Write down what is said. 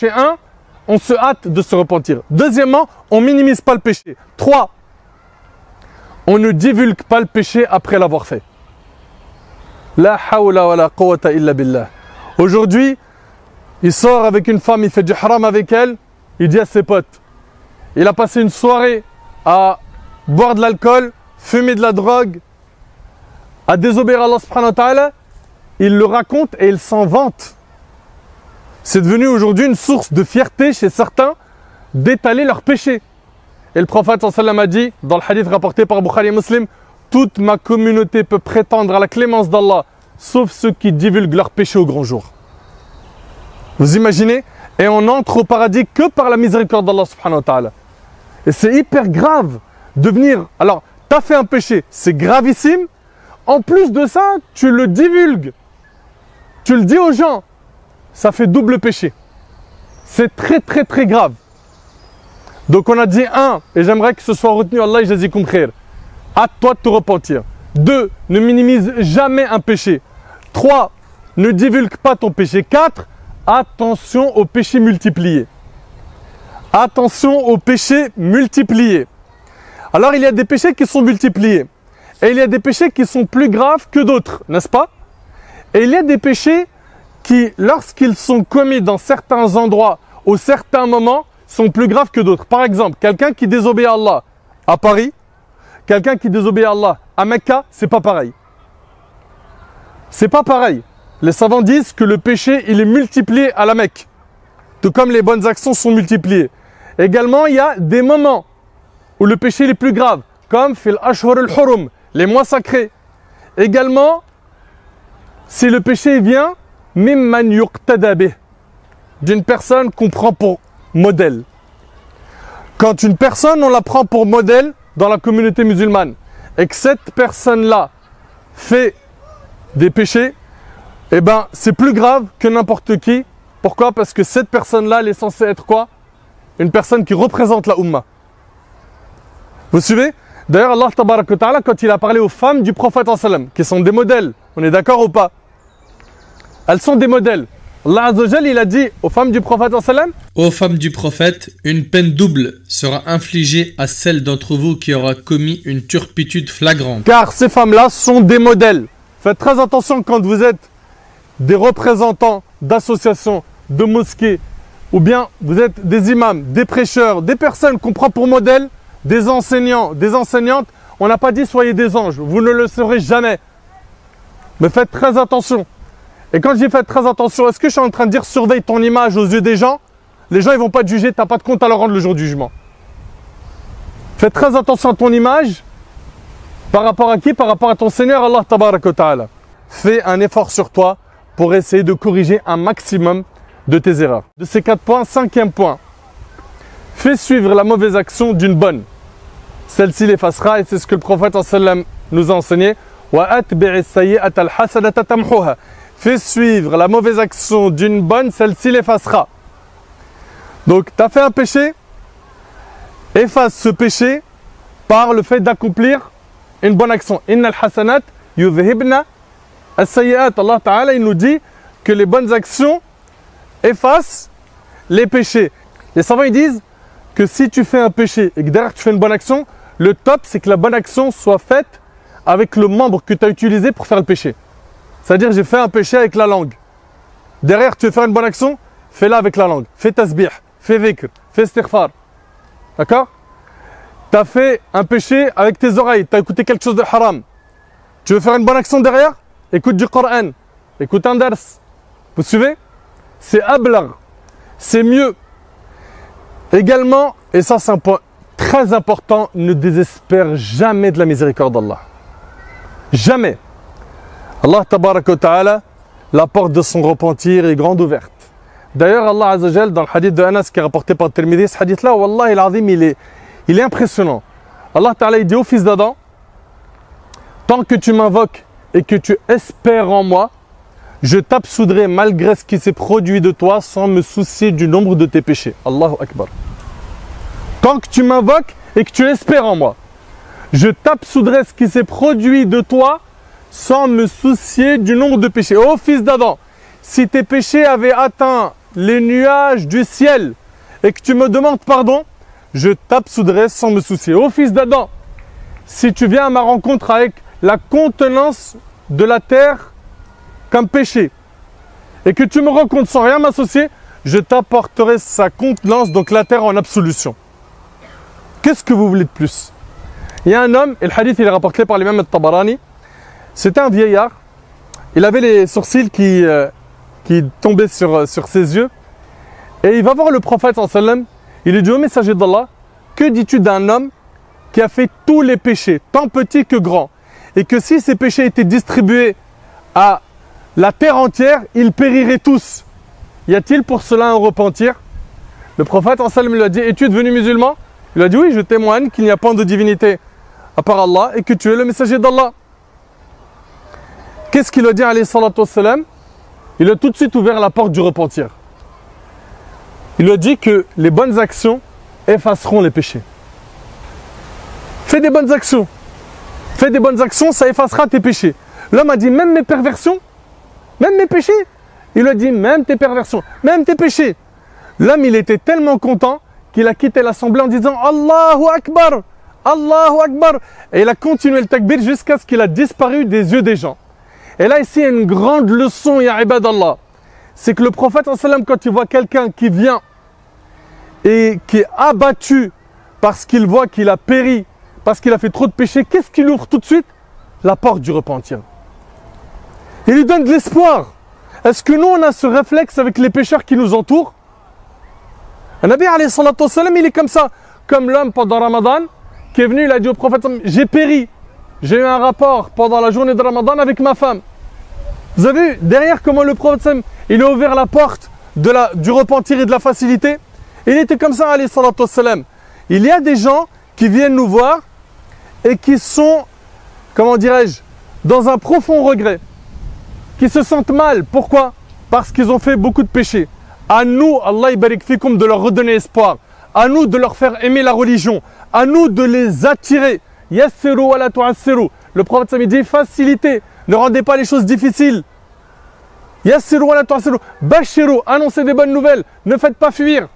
péché. 1, on se hâte de se repentir. Deuxièmement, on minimise pas le péché. 3, on ne divulgue pas le péché après l'avoir fait. La hawla wa la quwwata illa billah. Aujourd'hui, il sort avec une femme, il fait du haram avec elle, il dit à ses potes, il a passé une soirée à boire de l'alcool, fumer de la drogue, à désobéir à Allah subhanahu wa ta'ala, il le raconte et il s'en vante. C'est devenu aujourd'hui une source de fierté chez certains d'étaler leurs péchés. Et le prophète sallallahu alayhi wa sallam a dit, dans le hadith rapporté par Bukhari et Muslim, toute ma communauté peut prétendre à la clémence d'Allah, sauf ceux qui divulguent leurs péchés au grand jour. Vous imaginez? Et on entre au paradis que par la miséricorde d'Allah subhanahu wa ta'ala. Et c'est hyper grave de venir. Alors, tu as fait un péché, c'est gravissime. En plus de ça, tu le divulgues. Tu le dis aux gens. Ça fait double péché. C'est très très très grave. Donc on a dit 1, et j'aimerais que ce soit retenu, Allah yajazikum khair. À toi de te repentir. 2, ne minimise jamais un péché. 3, ne divulgue pas ton péché. 4, attention aux péchés multipliés. Attention aux péchés multipliés. Alors il y a des péchés qui sont multipliés. Et il y a des péchés qui sont plus graves que d'autres, n'est-ce pas? Et il y a des péchés qui, lorsqu'ils sont commis dans certains endroits ou certains moments, sont plus graves que d'autres. Par exemple, quelqu'un qui désobéit à Allah à Paris, quelqu'un qui désobéit à Allah à Mecca, c'est pas pareil. C'est pas pareil. Les savants disent que le péché, il est multiplié à la Mecque, tout comme les bonnes actions sont multipliées. Également, il y a des moments où le péché est plus grave, comme fil ashhur al-hurum, les mois sacrés. Également, si le péché vient mimman yuqtada bih, d'une personne qu'on prend pour modèle. Quand une personne, on la prend pour modèle dans la communauté musulmane et que cette personne-là fait des péchés, eh ben, c'est plus grave que n'importe qui. Pourquoi? Parce que cette personne-là, elle est censée être quoi? Une personne qui représente la Ummah. Vous suivez? D'ailleurs, Allah tabarak wa ta'ala, quand il a parlé aux femmes du prophète sallam, qui sont des modèles, on est d'accord ou pas? Elles sont des modèles. Allah Azza wa Jal, il a dit aux femmes du prophète sallam, Ô femmes du prophète, une peine double sera infligée à celle d'entre vous qui aura commis une turpitude flagrante. car ces femmes-là sont des modèles. Faites très attention quand vous êtes des représentants d'associations, de mosquées, ou bien vous êtes des imams, des prêcheurs, des personnes qu'on prend pour modèle, des enseignants, des enseignantes. On n'a pas dit soyez des anges, vous ne le serez jamais. Mais faites très attention. Et quand je dis faites très attention, est-ce que je suis en train de dire surveille ton image aux yeux des gens? Les gens, ils ne vont pas te juger, tu n'as pas de compte à leur rendre le jour du jugement. Faites très attention à ton image. Par rapport à qui? Par rapport à ton Seigneur, Allah tabarak wa ta'ala. Fais un effort sur toi pour essayer de corriger un maximum de tes erreurs. De ces 4 points, 5e point. Fais suivre la mauvaise action d'une bonne. Celle-ci l'effacera et c'est ce que le prophète sallam nous a enseigné. Fais suivre la mauvaise action d'une bonne, celle-ci l'effacera. Donc, tu as fait un péché, efface ce péché par le fait d'accomplir une bonne action. Innal hasanat yudhibna as-sayyi'at. Allah Ta'ala, il nous dit que les bonnes actions effacent les péchés. Les savants, ils disent que si tu fais un péché et que derrière tu fais une bonne action, le top, c'est que la bonne action soit faite avec le membre que tu as utilisé pour faire le péché. C'est-à-dire, j'ai fait un péché avec la langue. Derrière, tu veux faire une bonne action, fais-la avec la langue. Fais tasbih, fais dhikr, fais istighfar. D'accord? Tu as fait un péché avec tes oreilles, tu as écouté quelque chose de haram. Tu veux faire une bonne action derrière? Écoute du Coran, écoute un dars. Vous suivez? C'est ablag, c'est mieux. Également, et ça c'est un point très important, ne désespère jamais de la miséricorde d'Allah. Jamais. Allah tabarak wa ta'ala, la porte de son repentir est grande ouverte. D'ailleurs, Allah Azza wa Jal, dans le hadith de Anas qui est rapporté par Tirmidhi, ce hadith-là, Wallah, il est impressionnant. Allah Ta'ala, il dit au fils d'Adam, tant que tu m'invoques et que tu espères en moi, je t'absoudrai malgré ce qui s'est produit de toi sans me soucier du nombre de tes péchés. Allahu Akbar. Tant que tu m'invoques et que tu espères en moi, je t'absoudrai ce qui s'est produit de toi sans me soucier du nombre de péchés. Ô fils d'Adam, si tes péchés avaient atteint les nuages du ciel et que tu me demandes pardon, je t'absoudrai sans me soucier. Ô fils d'Adam, si tu viens à ma rencontre avec la contenance de la terre comme péché et que tu me rencontres sans rien m'associer, je t'apporterai sa contenance, donc la terre en absolution. Qu'est-ce que vous voulez de plus? Il y a un homme, et le hadith il est rapporté par l'imam al-Tabarani, c'était un vieillard, il avait les sourcils qui tombaient sur ses yeux, et il va voir le prophète sallallahu alayhi wa sallam, il lui dit: ô messager d'Allah, que dis-tu d'un homme qui a fait tous les péchés, tant petits que grands, et que si ces péchés étaient distribués à la terre entière, ils périraient tous. Y a-t-il pour cela un repentir? Le prophète sallallahu alayhi wa sallam lui a dit: es-tu devenu musulman? Il lui a dit: oui, je témoigne qu'il n'y a pas de divinité à part Allah et que tu es le messager d'Allah. Qu'est-ce qu'il a dit alayhi salatu wassalam? Il a tout de suite ouvert la porte du repentir. Il lui a dit que les bonnes actions effaceront les péchés. Fais des bonnes actions. Fais des bonnes actions, ça effacera tes péchés. L'homme a dit: même mes perversions, même mes péchés. Il lui a dit: même tes perversions, même tes péchés. L'homme, il était tellement content qu'il a quitté l'assemblée en disant: Allahu Akbar, Allahu Akbar. Et il a continué le takbir jusqu'à ce qu'il a disparu des yeux des gens. Et là, ici, il y a une grande leçon, ya ibadallah. C'est que le prophète, quand il voit quelqu'un qui vient et qui est abattu parce qu'il voit qu'il a péri, parce qu'il a fait trop de péchés, qu'est-ce qu'il ouvre tout de suite? La porte du repentir. Il lui donne de l'espoir. Est-ce que nous, on a ce réflexe avec les pécheurs qui nous entourent? Le Nabi alayhi salatu wassalam, il est comme ça. Comme l'homme pendant Ramadan, qui est venu, il a dit au prophète: j'ai péri. J'ai eu un rapport pendant la journée de Ramadan avec ma femme. Vous avez vu derrière comment le prophète, il a ouvert la porte du repentir et de la facilité? Il était comme ça, alayhi salatu wassalam. Il y a des gens qui viennent nous voir et qui sont, comment dirais-je, dans un profond regret, qui se sentent mal. Pourquoi? Parce qu'ils ont fait beaucoup de péchés. À nous, Allah barik fikum, de leur redonner espoir. À nous de leur faire aimer la religion. À nous de les attirer. Yassiru wa la tu'assiru. Le prophète dit: facilitez, ne rendez pas les choses difficiles. Yassiru wa la tu'assiru. Bashiru, annoncez des bonnes nouvelles, ne faites pas fuir.